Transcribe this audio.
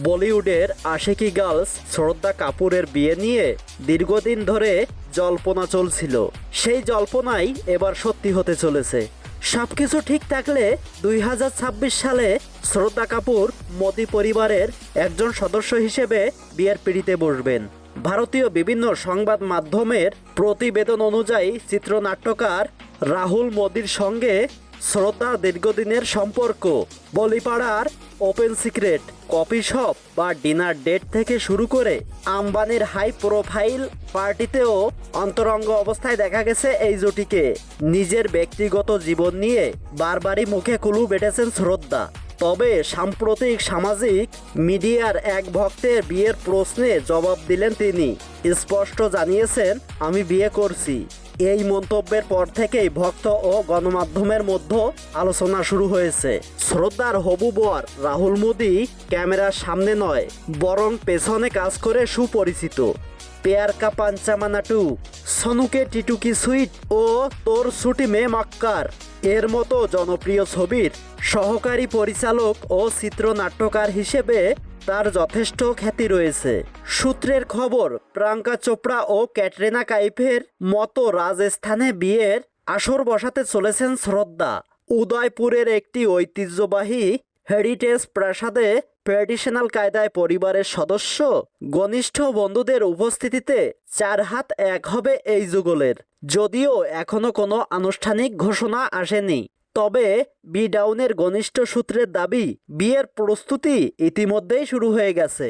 বলিউডের আশিকি গার্লস শ্রদ্ধা কাপুরের বিয়ে নিয়ে দীর্ঘদিন ধরে জল্পনা চলছিল। সেই জল্পনাই এবার সত্যি হতে চলেছে। সবকিছু ঠিক থাকলে 2026 সালে শ্রদ্ধা কাপুর মোদি পরিবারের একজন সদস্য হিসেবে বিয়ের পিঁড়িতে বসবেন। ভারতীয় বিভিন্ন সংবাদ মাধ্যমের প্রতিবেদন অনুযায়ী চিত্রনাট্যকার রাহুল মোদির সঙ্গে শ্রদ্ধার দীর্ঘদিনের সম্পর্ক বলিপাড়ার ওপেন সিক্রেট কফি শপ বা ডিনার ডেট থেকে শুরু করে আম্বানির হাই প্রোফাইল পার্টিতেও অন্তরঙ্গ অবস্থায় দেখা গেছে এই জুটিকে। নিজের ব্যক্তিগত জীবন নিয়ে বারবারই মুখে কুলু বেটেছেন শ্রদ্ধা। তবে সাম্প্রতিক সামাজিক মিডিয়ার এক ভক্তের বিয়ের প্রশ্নে জবাব দিলেন তিনি। স্পষ্ট জানিয়েছেন, আমি বিয়ে করছি। এই মন্তব্যের পর থেকেই ভক্ত ও গণমাধ্যমের মধ্যে আলোচনা শুরু হয়েছে। শ্রদ্ধার হবু বর রাহুল মোদি ক্যামেরার সামনে নয়, বরং পেছনে কাজ করে সুপরিচিত পেয়ার কা পাঞ্চামানা টু, সনুকে টিটুকি সুইট ও তোর ছুটি মে মাক্কার এর মতো জনপ্রিয় ছবির সহকারী পরিচালক ও চিত্রনাট্যকার হিসেবে তার যথেষ্ট খ্যাতি রয়েছে। সূত্রের খবর, প্রিয়াঙ্কা চোপড়া ও ক্যাটরিনা কাইফের মতো রাজস্থানে বিয়ের আসর বসাতে চলেছেন শ্রদ্ধা। উদয়পুরের একটি ঐতিহ্যবাহী হেরিটেজ প্রাসাদে ট্র্যাডিশনাল কায়দায় পরিবারের সদস্য ঘনিষ্ঠ বন্ধুদের উপস্থিতিতে 4 হাত 1 হবে এই যুগলের। যদিও এখনো কোনো আনুষ্ঠানিক ঘোষণা আসেনি, তবে বি ডাউনের ঘনিষ্ঠ সূত্রের দাবি, বিয়ের প্রস্তুতি ইতিমধ্যেই শুরু হয়ে গেছে।